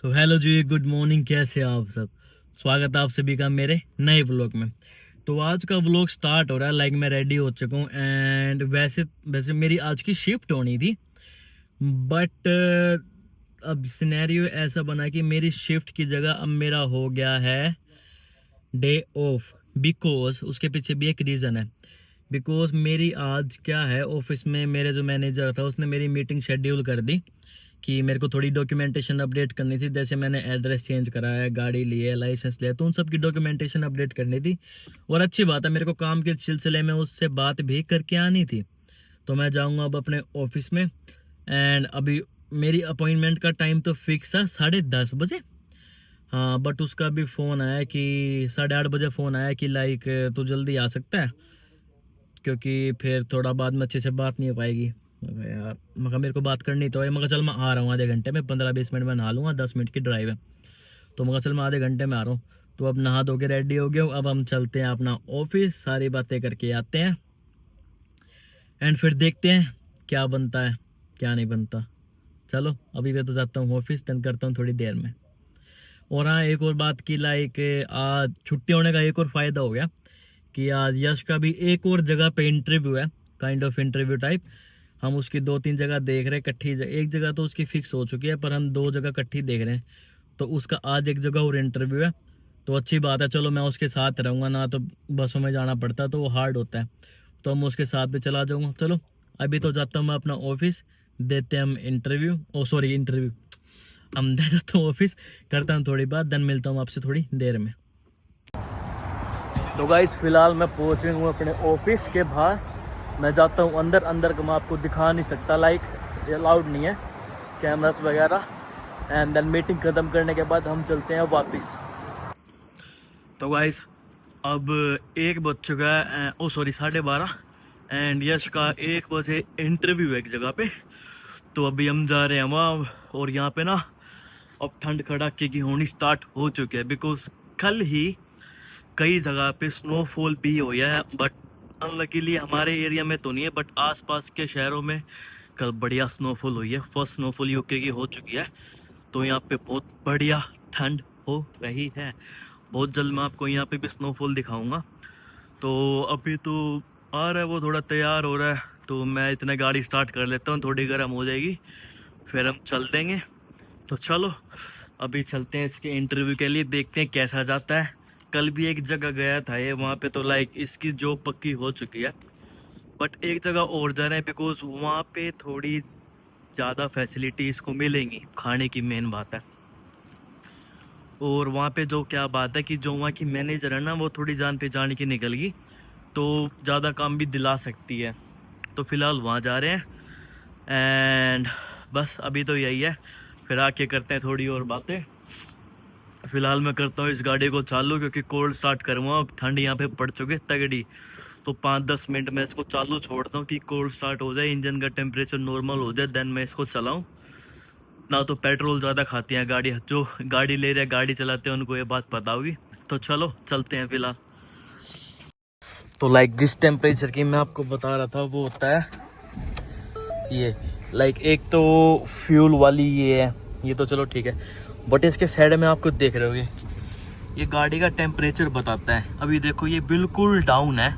तो हेलो जी, good morning. कैसे आप सब? स्वागत है आप सभी का मेरे नए व्लॉग में। तो आज का व्लॉग स्टार्ट हो रहा है। मैं रेडी हो चुका हूँ एंड वैसे वैसे मेरी आज की शिफ्ट होनी थी, बट अब सिनेरियो ऐसा बना कि मेरी शिफ्ट की जगह अब मेरा हो गया है डे ऑफ। बिकॉज उसके पीछे भी एक रीज़न है। बिकॉज मेरी आज क्या है, ऑफिस में मेरे जो मैनेजर था उसने मेरी मीटिंग शेड्यूल कर दी कि मेरे को थोड़ी डॉक्यूमेंटेशन अपडेट करनी थी। जैसे मैंने एड्रेस चेंज कराया है, गाड़ी ली है, लाइसेंस लिया, तो उन सब की डॉक्यूमेंटेशन अपडेट करनी थी। और अच्छी बात है, मेरे को काम के सिलसिले में उससे बात भी करके आनी थी। तो मैं जाऊंगा अब अपने ऑफिस में एंड अभी मेरी अपॉइंटमेंट का टाइम तो फिक्स है 10:30 बजे। हाँ, बट उसका भी फ़ोन आया कि 8:30 बजे फ़ोन आया कि तू जल्दी आ सकता है, क्योंकि फिर थोड़ा बाद में अच्छे से बात नहीं हो पाएगी। मैं कहा यार, मेरे को बात करनी तो है। चल मैं आ रहा हूँ आधे घंटे में, 15-20 मिनट में नहा लूँगा, 10 मिनट की ड्राइव है। तो चल मैं आधे घंटे में आ रहा हूँ। तो अब नहा धो के रेडी हो गया हूँ, अब हम चलते हैं अपना ऑफिस, सारी बातें करके आते हैं एंड फिर देखते हैं क्या बनता है क्या नहीं बनता। चलो अभी मैं तो जाता हूँ ऑफिस, देन करता हूँ थोड़ी देर में। और हाँ, एक और बात की, आज छुट्टी होने का एक और फ़ायदा हो गया कि आज यश का भी एक और जगह पे इंटरव्यू है, काइंड ऑफ इंटरव्यू टाइप। हम उसकी 2-3 जगह देख रहे हैं इकट्ठी। एक जगह तो उसकी फिक्स हो चुकी है, पर हम 2 जगह इकट्ठी देख रहे हैं। तो उसका आज एक जगह और इंटरव्यू है। तो अच्छी बात है, चलो मैं उसके साथ रहूँगा ना, तो बसों में जाना पड़ता है तो वो हार्ड होता है। तो हम उसके साथ भी चला जाऊँगा। चलो अभी तो जाता हूँ मैं अपना ऑफिस, देते हैं हम इंटरव्यू, ओ सॉरी इंटरव्यू, हम दे देता हूँ ऑफिस, करता हूँ थोड़ी बात, देन मिलता हूँ आपसे थोड़ी देर में। तो गाइस फिलहाल मैं पहुँच गया हूँ अपने ऑफिस के बाहर। मैं जाता हूँ अंदर। अंदर का मैं आपको दिखा नहीं सकता, ये अलाउड नहीं है कैमरास वगैरह। एंड देन मीटिंग ख़त्म करने के बाद हम चलते हैं वापस। तो गाइस अब 1 बज चुका है, ओ सॉरी 12:30, एंड यश का 1 बजे इंटरव्यू है एक जगह पे। तो अभी हम जा रहे हैं वहाँ। और यहाँ पे ना अब ठंड कड़ाके की होनी स्टार्ट हो चुकी है, बिकॉज कल ही कई जगह पे स्नोफॉल भी हो है। बट अनलकीली हमारे एरिया में तो नहीं है, बट आसपास के शहरों में कल बढ़िया स्नोफॉल हुई है। फर्स्ट स्नोफॉल यूके की हो चुकी है। तो यहाँ पे बहुत बढ़िया ठंड हो रही है। बहुत जल्द मैं आपको यहाँ पे भी स्नोफॉल दिखाऊंगा। तो अभी तो आ रहा है, वो थोड़ा तैयार हो रहा है, तो मैं इतने गाड़ी स्टार्ट कर लेता हूँ, थोड़ी गर्म हो जाएगी फिर हम चल देंगे। तो चलो अभी चलते हैं इसके इंटरव्यू के लिए, देखते हैं कैसा जाता है। कल भी एक जगह गया था ये, वहाँ पे तो इसकी जॉब पक्की हो चुकी है। बट एक जगह और जा रहे हैं, बिकॉज वहाँ पे थोड़ी ज़्यादा फैसिलिटी इसको मिलेंगी, खाने की मेन बात है। और वहाँ पे जो क्या बात है कि जो वहाँ की मैनेजर है ना, वो थोड़ी जान पहचान की निकल गई, तो ज़्यादा काम भी दिला सकती है। तो फ़िलहाल वहाँ जा रहे हैं एंड बस अभी तो यही है। फिर आके करते हैं थोड़ी और बातें। फ़िलहाल मैं करता हूँ इस गाड़ी को चालू, क्योंकि कोल्ड स्टार्ट करूँगा। अब ठंड यहाँ पे पड़ चुकी है तगड़ी। तो 5-10 मिनट में इसको चालू छोड़ता हूँ कि कोल्ड स्टार्ट हो जाए, इंजन का टेम्परेचर नॉर्मल हो जाए, देन मैं इसको चलाऊँ। ना तो पेट्रोल ज़्यादा खाती हैं गाड़ी, जो गाड़ी ले रहे गाड़ी चलाते हैं उनको ये बात पता होगी। तो चलो चलते हैं फ़िलहाल। तो जिस टेम्परेचर की मैं आपको बता रहा था वो होता है ये। एक तो फ्यूल वाली ये है, ये तो चलो ठीक है। बट इसके साइड में आप कुछ देख रहे होगे, ये गाड़ी का टेम्परेचर बताता है। अभी देखो ये बिल्कुल डाउन है,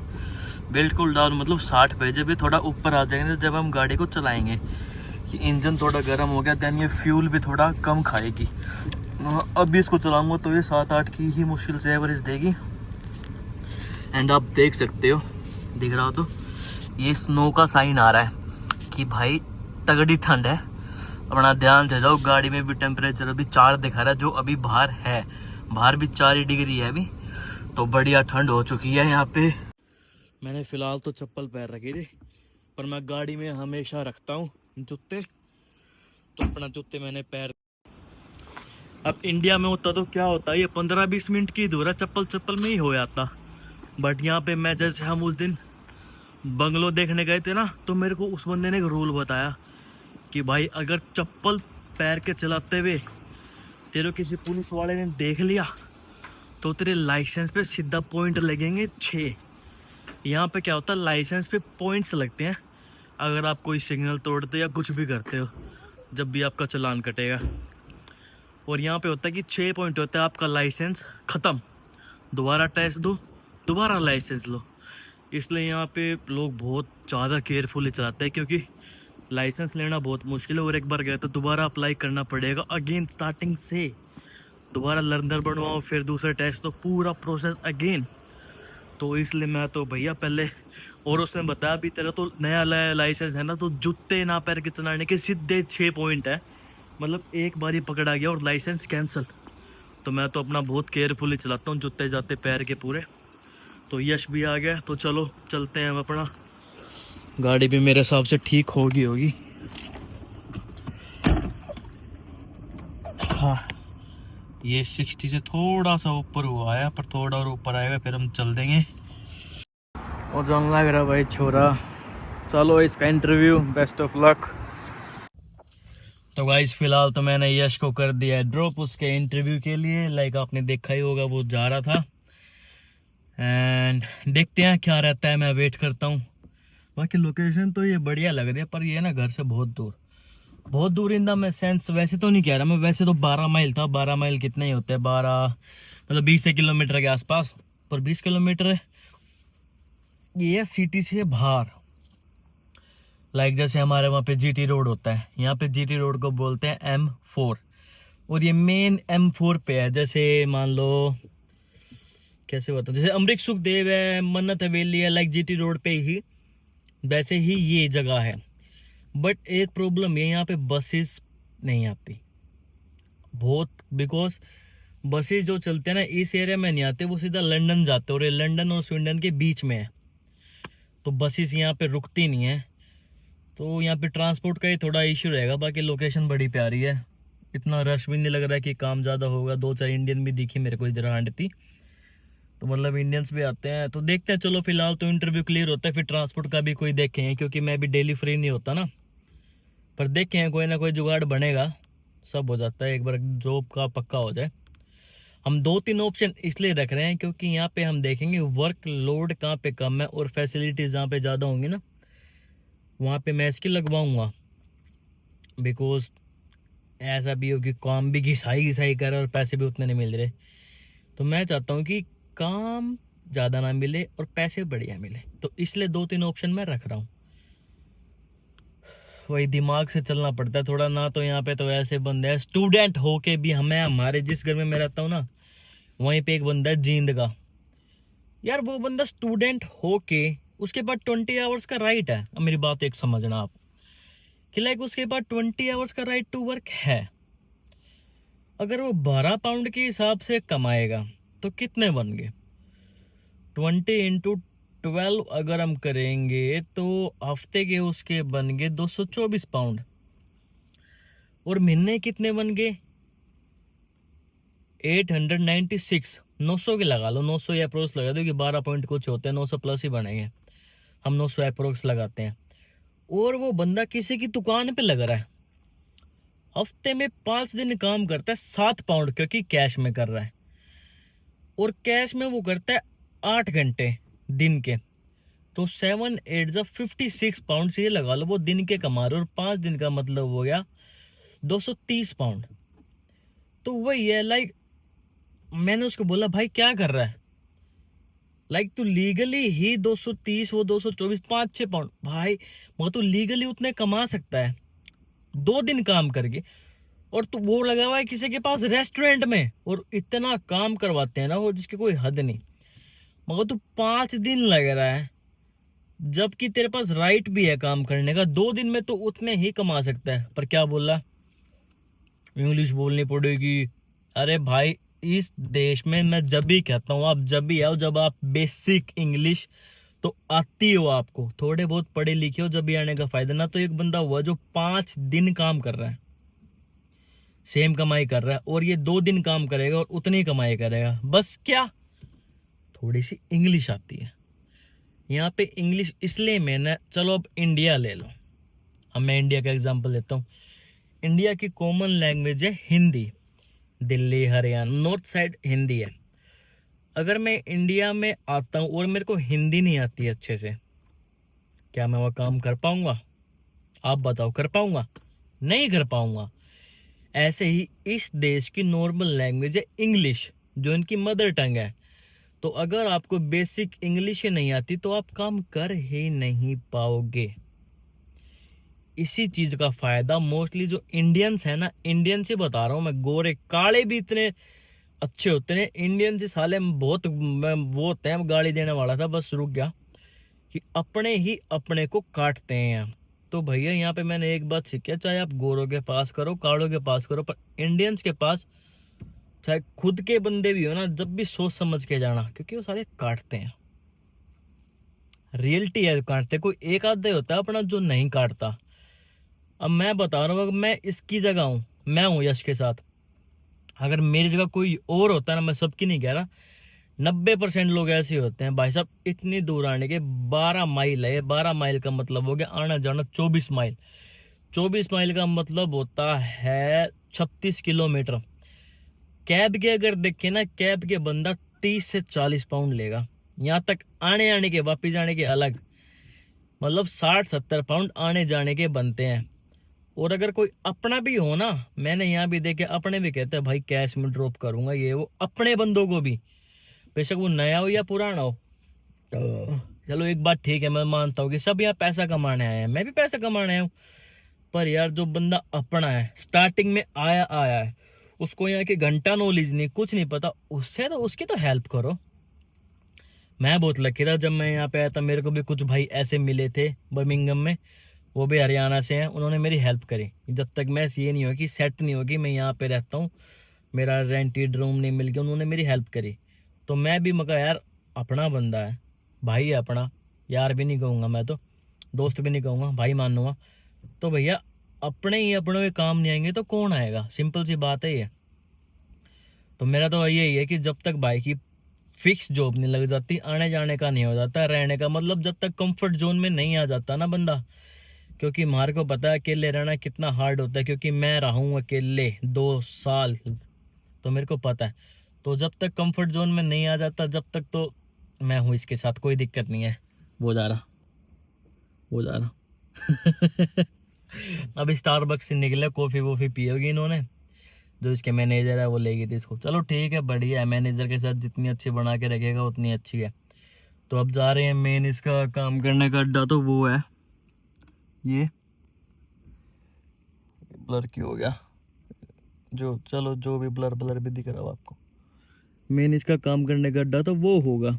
बिल्कुल डाउन, मतलब 60 पे। जब भी थोड़ा ऊपर आ जाएंगे जब हम गाड़ी को चलाएंगे, कि इंजन थोड़ा गर्म हो गया, देन ये फ्यूल भी थोड़ा कम खाएगी। अभी इसको चलाऊंगा तो ये 7-8 की ही मुश्किल से एवरेज देगी। एंड आप देख सकते हो, दिख रहा हो तो ये स्नो का साइन आ रहा है कि भाई तगड़ी ठंड है। अपना ध्यान से जाओ। गाड़ी में भी टेम्परेचर अभी 4 दिखा रहा है, जो अभी बाहर है। बाहर भी 4 ही डिग्री है अभी। तो बढ़िया ठंड हो चुकी है यहाँ पे। मैंने फ़िलहाल तो चप्पल पहन रखी थी, पर मैं गाड़ी में हमेशा रखता हूँ जूते। तो अपना जूते मैंने पैर, अब इंडिया में होता तो क्या होता, ये 15-20 मिनट की दूर है, चप्पल चप्पल में ही हो जाता। बट यहाँ पे मैं, जैसे हम उस दिन बंगलो देखने गए थे ना, तो मेरे को उस बंदे ने एक रूल बताया कि भाई अगर चप्पल पैर के चलाते हुए तेरे किसी पुलिस वाले ने देख लिया तो तेरे लाइसेंस पे सीधा पॉइंट लगेंगे 6। यहाँ पे क्या होता है, लाइसेंस पे पॉइंट्स लगते हैं अगर आप कोई सिग्नल तोड़ते या कुछ भी करते हो, जब भी आपका चालान कटेगा। और यहाँ पे होता है कि 6 पॉइंट होता है आपका लाइसेंस ख़त्म, दोबारा टेस्ट दो, दोबारा लाइसेंस लो। इसलिए यहाँ पे लोग बहुत ज़्यादा केयरफुली चलाते हैं, क्योंकि लाइसेंस लेना बहुत मुश्किल है और एक बार गए तो दोबारा अप्लाई करना पड़ेगा अगेन स्टार्टिंग से, दोबारा लर्नर बनवाओ, फिर दूसरा टेस्ट दो, पूरा प्रोसेस अगेन। तो इसलिए मैं तो भैया पहले, और उसने बताया भी तेरा तो नया लाइसेंस है ना, तो जूते ना पैर के चलाने के सीधे 6 पॉइंट है, मतलब एक बार ही पकड़ा गया और लाइसेंस कैंसिल। तो मैं तो अपना बहुत केयरफुली चलाता हूँ, जूते जाते पैर के पूरे। तो यश भी आ गया, तो चलो चलते हैं हम अपना। गाड़ी भी मेरे हिसाब से ठीक होगी। हाँ, ये 60 से थोड़ा सा ऊपर हुआ है, पर थोड़ा और ऊपर आएगा फिर हम चल देंगे। और जंग लग रहा भाई छोरा। चलो इसका इंटरव्यू, बेस्ट ऑफ लक। तो गाइस फिलहाल तो मैंने यश को कर दिया है ड्रॉप उसके इंटरव्यू के लिए। लाइक आपने देखा ही होगा वो जा रहा था, एंड देखते हैं क्या रहता है, मैं वेट करता हूँ। बाकी लोकेशन तो ये बढ़िया लग रही है, पर ये ना घर से बहुत दूर इन द मैं सेंस, वैसे तो नहीं कह रहा मैं, वैसे तो 12 माइल था। 12 माइल कितने ही होते हैं, 12 मतलब 20 किलोमीटर के आसपास, पर 20 किलोमीटर ये सिटी से बाहर। लाइक जैसे हमारे वहाँ पे जीटी रोड होता है, यहाँ पे जीटी रोड को बोलते हैं M4, और ये मेन M4 पे है। जैसे मान लो, कैसे बताऊँ, जैसे अमरीक सुखदेव है, मन्नत हवेली है, लाइक जीटी रोड पे ही, वैसे ही ये जगह है। बट एक प्रॉब्लम है, यहाँ पे बसेस नहीं आती बहुत, बिकॉज बसेस जो चलते हैं ना इस एरिया में नहीं आते, वो सीधा लंदन जाते हैं, और ये लंदन और स्वीडन के बीच में है, तो बसेस यहाँ पे रुकती नहीं है। तो यहाँ पे ट्रांसपोर्ट का ही थोड़ा इश्यू रहेगा। बाकी लोकेशन बड़ी प्यारी है, इतना रश भी नहीं लग रहा है कि काम ज़्यादा होगा। 2-4 इंडियन भी दिखी मेरे को इधर हांडती, तो मतलब इंडियंस भी आते हैं। तो देखते हैं, चलो फिलहाल तो इंटरव्यू क्लियर होता है, फिर ट्रांसपोर्ट का भी कोई देखें, क्योंकि मैं भी डेली फ्री नहीं होता ना। पर देखें, कोई ना कोई जुगाड़ बनेगा, सब हो जाता है एक बार जॉब का पक्का हो जाए। हम 2-3 ऑप्शन इसलिए रख रहे हैं क्योंकि यहाँ पे हम देखेंगे वर्क लोड कहाँ पे कम है और फैसिलिटीज़ जहाँ पे ज़्यादा होंगी ना, वहाँ पे मैं इसकी लगवाऊँगा। बिकॉज ऐसा भी हो कि काम भी घिसाई कर और पैसे भी उतने नहीं मिल रहे, तो मैं चाहता हूँ कि काम ज़्यादा ना मिले और पैसे बढ़िया मिले, तो इसलिए 2-3 ऑप्शन मैं रख रहा हूँ। वही दिमाग से चलना पड़ता है थोड़ा ना, तो यहाँ पे तो ऐसे बंदे हैं स्टूडेंट होके भी, हमें हमारे जिस घर में मैं रहता हूँ ना, वहीं पे एक बंदा है जींद का। यार वो बंदा स्टूडेंट होके, उसके पास 20 आवर्स का राइट है। अब मेरी बात एक समझना आप, कि लाइक उसके पास 20 आवर्स का राइट टू वर्क है। अगर वो 12 पाउंड के हिसाब से कमाएगा तो कितने बन गए, 20 × 12 अगर हम करेंगे तो हफ्ते के उसके बन गए 224 पाउंड, और महीने कितने बन गए 896। 900 के लगा लो, 900 या अप्रोक्स लगा दो कि 12 पॉइंट कुछ होते हैं, 900 प्लस ही बनेंगे, हम 900 अप्रोक्स लगाते हैं। और वो बंदा किसी की दुकान पे लग रहा है, हफ्ते में 5 दिन काम करता है, 7 पाउंड, क्योंकि कैश में कर रहा है, और कैश में वो करता है 8 घंटे दिन के, तो 7 8 56 पाउंड से ये लगा लो वो दिन के कमा रहे, और 5 दिन का मतलब हो गया 230 पाउंड। तो वही है, लाइक मैंने उसको बोला भाई क्या कर रहा है, लाइक तू लीगली ही 230, वो 224, 5-6 पाउंड भाई, मगर तू लीगली उतने कमा सकता है 2 दिन काम करके, और तू वो लगा हुआ है किसी के पास रेस्टोरेंट में, और इतना काम करवाते हैं ना वो जिसकी कोई हद नहीं, मगर तू 5 दिन लग रहा है, जबकि तेरे पास राइट भी है काम करने का। 2 दिन में तो उतने ही कमा सकता है, पर क्या बोला, इंग्लिश बोलनी पड़ेगी। अरे भाई इस देश में मैं जब भी कहता हूँ, आप जब भी आओ, जब आप बेसिक इंग्लिश तो आती हो, आपको थोड़े बहुत पढ़े लिखे हो, जब भी आने का फायदा। ना तो एक बंदा हुआ जो 5 दिन काम कर रहा है, सेम कमाई कर रहा है, और ये 2 दिन काम करेगा और उतनी कमाई करेगा, बस क्या थोड़ी सी इंग्लिश आती है। यहाँ पे इंग्लिश इसलिए मैंने, चलो अब इंडिया ले लो, अब मैं इंडिया का एग्जांपल देता हूँ। इंडिया की कॉमन लैंग्वेज है हिंदी, दिल्ली हरियाणा नॉर्थ साइड हिंदी है। अगर मैं इंडिया में आता हूँ और मेरे को हिंदी नहीं आती अच्छे से, क्या मैं वो काम कर पाऊंगा? आप बताओ, कर पाऊंगा? नहीं कर पाऊंगा, ऐसे ही इस देश की नॉर्मल लैंग्वेज है इंग्लिश, जो इनकी मदर टंग है। तो अगर आपको बेसिक इंग्लिश ही नहीं आती तो आप काम कर ही नहीं पाओगे। इसी चीज का फायदा मोस्टली जो इंडियंस है ना, इंडियन से बता रहा हूँ मैं, गोरे काले भी इतने अच्छे होते हैं इंडियन से साले। मैं वो होते हैं, गाली देने वाला था बस रुक गया, कि अपने ही अपने को काटते हैं। तो भैया यहाँ पे मैंने एक बात सीखी, चाहे आप गोरों के पास करो कालों के पास करो, पर इंडियंस के पास चाहे खुद के बंदे भी हो ना, जब भी सोच समझ के जाना, क्योंकि वो सारे काटते हैं। रियलिटी है, काटते। कोई एक आधा होता है अपना जो नहीं काटता। अब मैं बता रहा हूँ, अगर मैं इसकी जगह हूँ, मैं हूँ यश के साथ, अगर मेरी जगह कोई और होता है ना, मैं सबकी नहीं कह रहा, 90% लोग ऐसे होते हैं भाई साहब। इतनी दूर आने के 12 माइल है, 12 माइल का मतलब हो गया आना जाना 24 माइल। 24 माइल का मतलब होता है 36 किलोमीटर। कैब के अगर देखे ना, कैब के बंदा 30 से 40 पाउंड लेगा, यहाँ तक आने आने के, वापिस जाने के अलग, मतलब 60-70 पाउंड आने जाने के बनते हैं। और अगर कोई अपना भी हो ना, मैंने यहाँ भी देखे अपने भी कहते हैं भाई कैश में ड्रॉप करूंगा, ये वो अपने बंदों को भी, बेशक वो नया हो या पुराना हो। चलो एक बात ठीक है, मैं मानता हूँ कि सब यहाँ पैसा कमाने आए हैं, मैं भी पैसा कमाने आया हूँ, पर यार जो बंदा अपना है, स्टार्टिंग में आया आया है, उसको यहाँ की घंटा नॉलेज नहीं, कुछ नहीं पता, उससे तो उसकी तो हेल्प करो। मैं बहुत लकी था, जब मैं यहाँ पे आया था मेरे को भी कुछ भाई ऐसे मिले थे बर्मिंघम में, वो भी हरियाणा से हैं, उन्होंने मेरी हेल्प करी। जब तक मैं ये नहीं होगी, सेट नहीं होगी, मैं यहाँ पे रहता हूँ, मेरा रेंटेड रूम नहीं मिल गया, उन्होंने मेरी हेल्प करी। तो मैं भी मगा यार, अपना बंदा है, भाई है अपना, यार भी नहीं कहूँगा मैं तो, दोस्त भी नहीं कहूँगा, भाई मानूंगा। तो भैया अपने ही अपनों के काम नहीं आएंगे तो कौन आएगा, सिंपल सी बात है ये। तो मेरा तो यही है कि जब तक भाई की फिक्स जॉब नहीं लग जाती, आने जाने का नहीं हो जाता, रहने का मतलब जब तक कंफर्ट जोन में नहीं आ जाता ना बंदा, क्योंकि मार को पता है अकेले रहना कितना हार्ड होता है, क्योंकि मैं रहा हूँ अकेले 2 साल, तो मेरे को पता है। तो जब तक कंफर्ट जोन में नहीं आ जाता, जब तक तो मैं हूँ इसके साथ, कोई दिक्कत नहीं है। वो जा रहा, वो जा रहा। अभी स्टारबक्स से निकले, कॉफी वॉफी पी होगी इन्होंने, जो इसके मैनेजर है वो ले गई थी इसको। चलो ठीक है, बढ़िया है, मैनेजर के साथ जितनी अच्छी बना के रखेगा उतनी अच्छी है। तो अब जा रहे हैं मेन इसका काम करने का अड्डा, तो वो है ये, ब्लर क्यों हो गया, जो चलो जो भी ब्लर ब्लर भी दिख रहा हो आपको, मेन इसका काम करने का अड्डा तो वो होगा।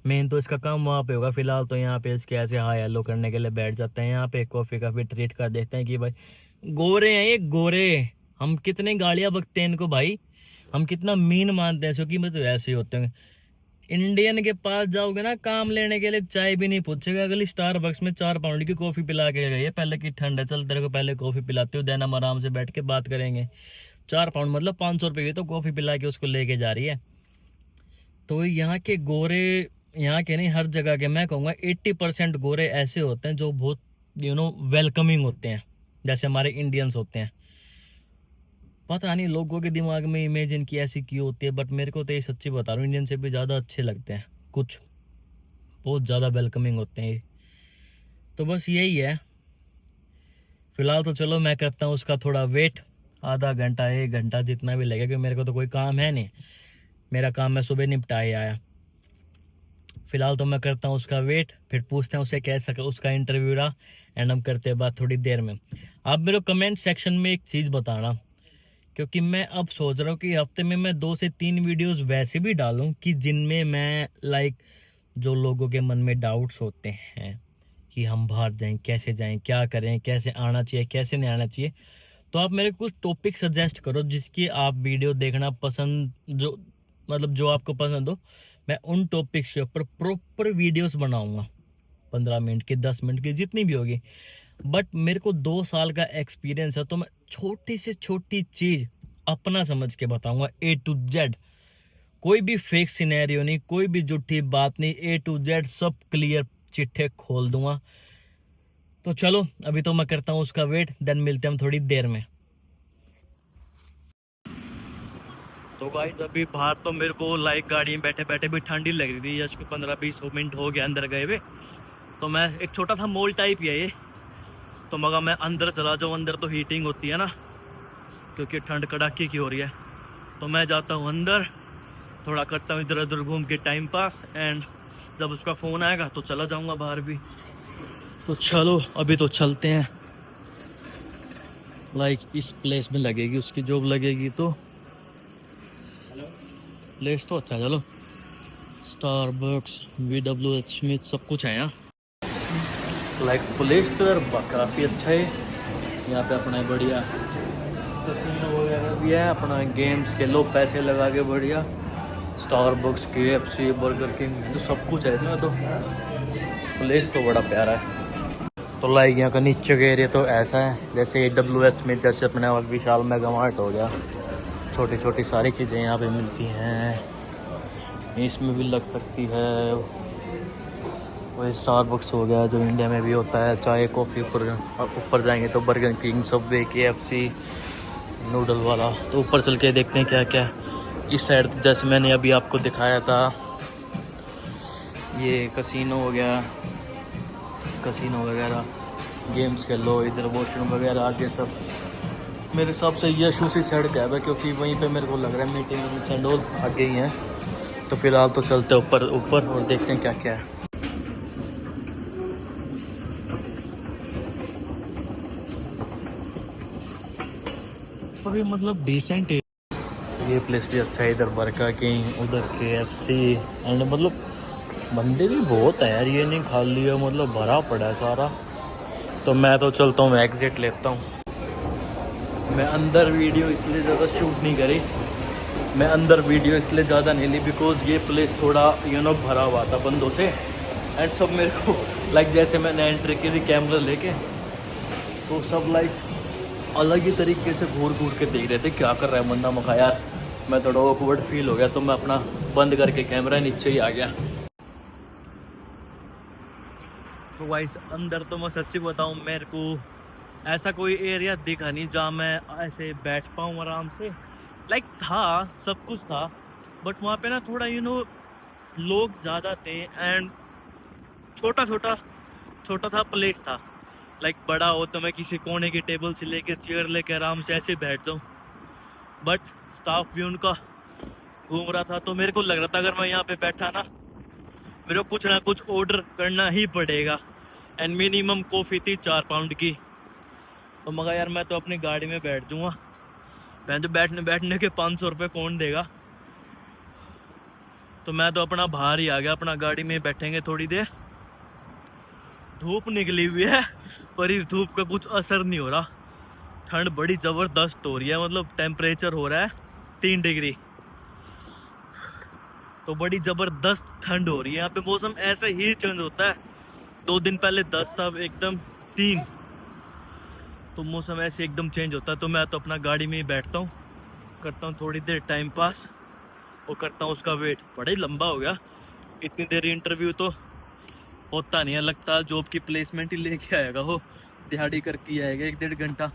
मेन तो इसका काम वहाँ पे होगा। फिलहाल तो यहाँ पे इसके ऐसे हाई हेलो करने के लिए बैठ जाते हैं, यहाँ पे कॉफ़ी का भी ट्रीट कर देते हैं कि भाई गोरे हैं ये गोरे, हम कितने गालियाँ बकते हैं इनको भाई, हम कितना मीन मानते हैं, क्योंकि मैं तो ऐसे ही होते हैं। इंडियन के पास जाओगे ना काम लेने के लिए, चाय भी नहीं पूछेगा, अगली स्टारबक्स में 4 पाउंड की कॉफ़ी पिला के गई है, पहले की ठंड है, चल तेरे को पहले कॉफ़ी पिलाती हूँ, देन हम आराम से बैठ के बात करेंगे। 4 पाउंड मतलब 500 रुपये की तो कॉफ़ी पिला के उसको लेके जा रही है। तो यहाँ के गोरे, यहाँ के नहीं हर जगह के, मैं कहूँगा 80% गोरे ऐसे होते हैं जो बहुत वेलकमिंग होते हैं, जैसे हमारे इंडियंस होते हैं। पता नहीं लोगों के दिमाग में इमेज इनकी ऐसी क्यों होती है, बट मेरे को तो ये सच्ची बता रहा हूँ, इंडियन से भी ज़्यादा अच्छे लगते हैं, कुछ बहुत ज़्यादा वेलकमिंग होते हैं ये। तो बस यही है फिलहाल। तो चलो मैं करता हूँ उसका थोड़ा वेट, आधा घंटा 1 घंटा जितना भी लगेगा, क्योंकि मेरे को तो कोई काम है नहीं, मेरा काम मैं सुबह निपटाए आया। फिलहाल तो मैं करता हूँ उसका वेट, फिर पूछते हैं उसे कैसा उसका इंटरव्यू रहा, एंड हम करते हैं बात थोड़ी देर में। आप मेरे को कमेंट सेक्शन में एक चीज़ बताना, क्योंकि मैं अब सोच रहा हूँ कि हफ्ते में मैं 2 से 3 वीडियोस वैसे भी डालूँ कि जिनमें मैं जो लोगों के मन में डाउट्स होते हैं कि हम बाहर जाएं, कैसे जाएं, क्या करें, कैसे आना चाहिए, कैसे नहीं आना चाहिए, तो आप मेरे को कुछ टॉपिक सजेस्ट करो जिसकी आप वीडियो देखना पसंद, जो आपको पसंद हो। मैं उन टॉपिक्स के ऊपर प्रॉपर वीडियोस बनाऊंगा, 15 मिनट की, 10 मिनट की, जितनी भी होगी। बट मेरे को 2 साल का एक्सपीरियंस है, तो मैं छोटी से छोटी चीज़ अपना समझ के बताऊंगा, A to Z। कोई भी फेक सिनेरियो नहीं, कोई भी झूठी बात नहीं, A to Z सब क्लियर चिट्ठे खोल दूंगा। तो चलो अभी तो मैं करता हूँ उसका वेट, देन मिलते हैं हम थोड़ी देर में। तो भाई अभी बाहर तो मेरे को गाड़ी में बैठे बैठे भी ठंडी लग रही थी, जस्ट 15-20 मिनट हो गया अंदर गए हुए। तो मैं एक छोटा था मॉल टाइप ही है ये, तो मगर मैं अंदर चला जाऊँ, अंदर तो हीटिंग होती है ना, क्योंकि ठंड कड़ाके की हो रही है। तो मैं जाता हूँ अंदर, थोड़ा करता हूँ इधर उधर घूम के टाइम पास, एंड जब उसका फ़ोन आएगा तो चला जाऊँगा बाहर भी। तो चलो अभी तो चलते हैं। लाइक इस प्लेस में लगेगी उसकी जॉब लगेगी, तो प्लेस तो अच्छा है। चलो स्टारबक्स, VWH स्मिथ सब कुछ है यहाँ। लाइक प्लेस तो यार काफ़ी अच्छा है। यहाँ पे अपना बढ़िया कैसीनो वगैरह भी है, अपना गेम्स खेलो पैसे लगा के बढ़िया। स्टारबक्स, KFC, बर्गर किंग तो सब कुछ है इसमें। तो प्लेस तो बड़ा प्यारा है। तो लाइक यहाँ का नीचे का एरिया तो ऐसा है जैसे WH में, जैसे अपने विशाल मेगा मार्ट हो गया, छोटी छोटी सारी चीज़ें यहाँ पे मिलती हैं। इसमें भी लग सकती है। वही स्टारबक्स हो गया जो इंडिया में भी होता है, चाय कॉफ़ी। ऊपर जाएंगे तो burger king, Subway, KFC, noodle वाला। तो ऊपर चल के देखते हैं क्या क्या। इस साइड जैसे मैंने अभी आपको दिखाया था, ये कसिनो हो गया, कसिनो वगैरह, गेम्स खेल लो, इधर वॉशरूम वगैरह आगे सब। मेरे हिसाब से ये उसी साइड कैब है, क्योंकि वहीं पे मेरे को लग रहा है मीटिंग एंड ऑल आगे ही हैं। तो फिलहाल तो चलते हैं ऊपर ऊपर और देखते हैं क्या क्या है। अभी मतलब डिसेंट है ये प्लेस भी अच्छा है। इधर बर्गर किंग, उधर KFC, एंड मतलब बंदे भी बहुत है यार, ये नहीं खाली है, मतलब भरा पड़ा है सारा। तो मैं तो चलता हूँ, मैं एग्जिट लेता हूँ। मैं अंदर वीडियो इसलिए ज़्यादा शूट नहीं करी, मैं अंदर वीडियो इसलिए ज़्यादा नहीं ली बिकॉज ये प्लेस थोड़ा भरा हुआ था बंदों से। एंड सब मेरे को लाइक जैसे मैंने एंट्री की थी कैमरा लेके, तो सब लाइक अलग ही तरीके से घूर घूर के देख रहे थे क्या कर रहा है बंदा। मखा यार मैं थोड़ा ऑकवर्ड फील हो गया, तो मैं अपना बंद करके कैमरा नीचे ही आ गया। तो वाइस अंदर तो मैं सच्ची बताऊं, मेरे को ऐसा कोई एरिया दिखा नहीं जहाँ मैं ऐसे बैठ पाऊँ आराम से। लाइक था, सब कुछ था, बट वहाँ पे ना थोड़ा लोग ज़्यादा थे, एंड छोटा था प्लेस था। लाइक बड़ा हो तो मैं किसी कोने की टेबल से लेके चेयर लेके आराम से ऐसे बैठ जाऊँ, बट स्टाफ भी उनका घूम रहा था। तो मेरे को लग रहा था अगर मैं यहाँ पे बैठा ना, मेरे को कुछ ना कुछ ऑर्डर करना ही पड़ेगा। एंड मिनिमम कॉफ़ी थी 4 पाउंड की। तो मगर यार मैं तो अपनी गाड़ी में बैठ जाऊँगा, मैं तो बैठने के 500 रुपये कौन देगा। तो मैं तो अपना बाहर ही आ गया, अपना गाड़ी में बैठेंगे थोड़ी देर। धूप निकली हुई है पर इस धूप का कुछ असर नहीं हो रहा। ठंड बड़ी ज़बरदस्त हो रही है, मतलब टेम्परेचर हो रहा है 3 डिग्री। तो बड़ी ज़बरदस्त ठंड हो रही है यहाँ पे। मौसम ऐसे ही चेंज होता है, 2 दिन पहले 10 था, एकदम 3। तो मौसम ऐसे एकदम चेंज होता है। तो मैं तो अपना गाड़ी में ही बैठता हूँ, करता हूँ थोड़ी देर टाइम पास और करता हूँ उसका वेट। बड़ा ही लंबा हो गया, इतनी देर इंटरव्यू तो होता नहीं है, लगता जॉब की प्लेसमेंट ही लेके आएगा वो, दिहाड़ी करके आएगा 1-1.5 घंटा।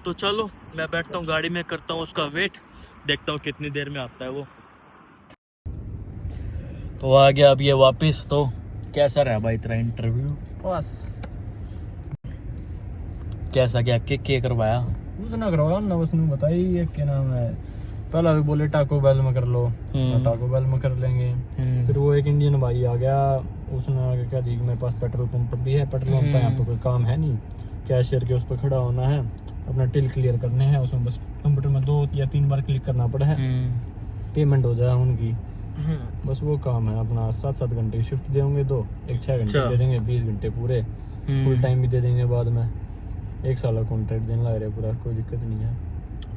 तो चलो मैं बैठता हूँ गाड़ी में, करता हूँ उसका वेट, देखता हूँ कितनी देर में आता है वो। तो आ गया अब ये वापस। तो कैसा रहा भाई तेरा इंटरव्यू? बस कैसा क्या के करवाया? कुछ ना करवाया ना, बस नहीं बताई ये क्या नाम है। पहला भी बोले टाको बेल में कर लो, टाको बेल में कर लेंगे। फिर वो एक इंडियन भाई आ गया, उसने आगे क्या दी मेरे पास पेट्रोल पंप भी है, पेट्रोल पंप यहाँ पे कोई काम है नहीं, कैशियर के उस पर खड़ा होना है, अपना टिल क्लियर करने हैं, उसमें बस कंप्यूटर में 2 या 3 बार क्लिक करना पड़ा है, पेमेंट हो जाए उनकी, बस वो काम है अपना। 7-7 घंटे की शिफ्ट देंगे, 1 6 घंटे दे देंगे, 20 घंटे पूरे, फुल टाइम भी दे देंगे बाद में। 1 साल का कॉन्ट्रैक्ट देने लग रहा है पूरा, कोई दिक्कत नहीं है।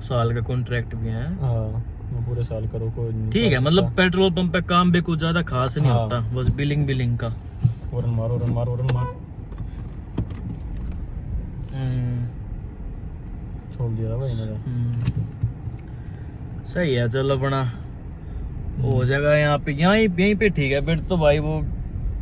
साल का कॉन्ट्रैक्ट भी है? हाँ पूरे साल करो, कोई ठीक है। मतलब पेट्रोल पंप पे काम भी कुछ ज्यादा खास नहीं होता, बस बिलिंग का। औरन मार छोड़ दिया भाई ने। सही है, चलो अपना हो जाएगा यहाँ पे, यहीं पे ठीक है। फिर तो भाई वो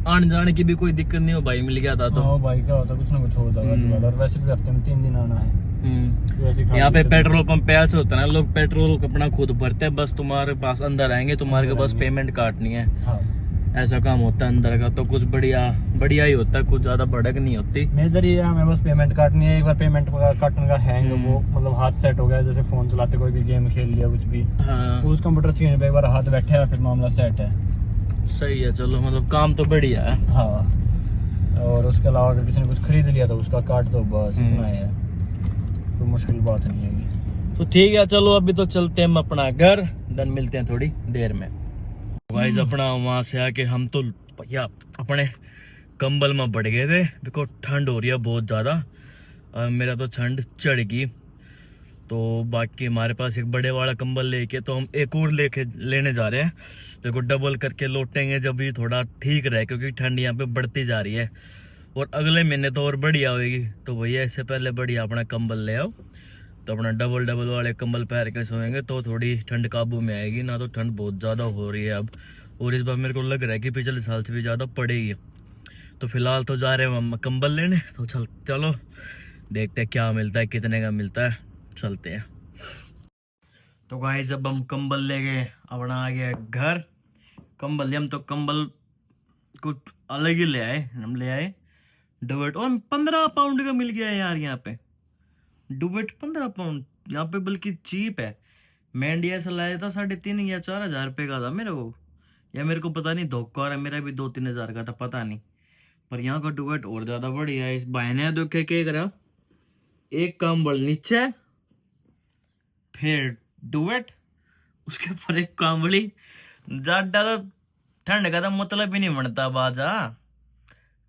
आने जाने की भी कोई दिक्कत नहीं हो, भाई मिल गया था तो भाई का होता कुछ ना कुछ हो जाएगा। और वैसे भी हफ्ते में 3 दिन आना है। यहाँ पे पेट्रोल पंप पे ऐसे होता है ना, लोग पेट्रोल अपना खुद भरते हैं, बस तुम्हारे पास अंदर आएंगे, तुम्हारे के पास पेमेंट काटनी है। ऐसा काम होता है अंदर का, तो कुछ बढ़िया बढ़िया ही होता है, कुछ ज्यादा भड़क नहीं होती। मेजर ये हमें बस पेमेंट काटनी है। एक बार पेमेंट काटने का हैंग वो मतलब हाथ सेट हो गया, जैसे फोन चलाते कोई भी गेम खेल लिया कुछ भी, हाँ उस कंप्यूटर स्क्रीन पे एक बार हाथ बैठे है फिर मामला सेट है। सही है, चलो मतलब काम तो बढ़िया है। हाँ, और उसके अलावा अगर किसी ने कुछ खरीद लिया तो उसका काट दो, बस इतना ही है, कोई मुश्किल बात नहीं है। तो ठीक है, चलो अभी तो चलते हैं हम अपना घर, देन मिलते हैं थोड़ी देर में। गाइस अपना वहां से आके हम तो भैया अपने कंबल में बढ़ गए थे, बिकॉज ठंड हो रही है बहुत ज़्यादा। मेरा तो ठंड चढ़ गई, तो बाकी हमारे पास एक बड़े वाला कंबल लेके तो हम एक और लेने जा रहे हैं। देखो डबल करके लौटेंगे जब भी थोड़ा ठीक रहे, क्योंकि ठंड यहाँ पे बढ़ती जा रही है और अगले महीने तो और बढ़िया होगी। तो भैया इससे पहले बढ़िया अपना कंबल ले आओ, तो अपना डबल डबल वाले कंबल पहन के सोएंगे तो थोड़ी ठंड काबू में आएगी ना। तो ठंड बहुत ज़्यादा हो रही है अब, और इस बार मेरे को लग रहा है कि पिछले साल से भी ज़्यादा पड़ेगी। तो फिलहाल तो जा रहे हैं हम कंबल लेने, तो चलो देखते हैं क्या मिलता है, कितने का मिलता है, चलते हैं। तो गाइस जब हम कंबल ले गए, अपना आ गया घर। कंबल हम तो कंबल कुछ अलग ही ले आए, हम ले आए डुवेट, और 15 पाउंड का मिल गया यार यहाँ पे डुवेट। 15 पाउंड यहाँ पे, बल्कि चीप है। मैं इंडिया से लाया था 3,500 या 4,000 रुपये का था मेरे को, या मेरे को पता नहीं धोखा रहा, मेरा भी 2-3 हज़ार का था पता नहीं। पर यहाँ का डुवेट और ज्यादा बढ़िया है। इस भाई ने तो क्या करा, एक कंबल नीचे फिर डुवेट, उसके ऊपर एक कंबली। ज्यादा तो ठंड का तो मतलब ही नहीं बनता बाजा,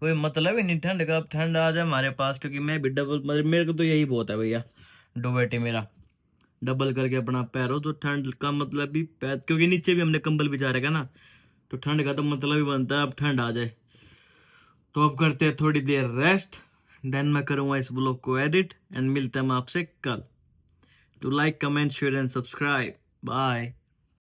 कोई मतलब ही नहीं ठंड का। अब ठंड आ जाए हमारे पास, क्योंकि मैं भी डबल, मतलब मेरे को तो यही बहुत है भैया, डुवेट ही मेरा डबल करके अपना पैरो, तो ठंड का मतलब भी पैर, क्योंकि नीचे भी हमने कंबल बिछा रखा ना, तो ठंड का तो मतलब ही बनता है अब ठंड आ जाए। तो अब करते हैं थोड़ी देर रेस्ट, देन मैं करूँगा इस ब्लॉग को एडिट, एंड मिलते हैं हम आपसे कल। To like comment share and subscribe, bye.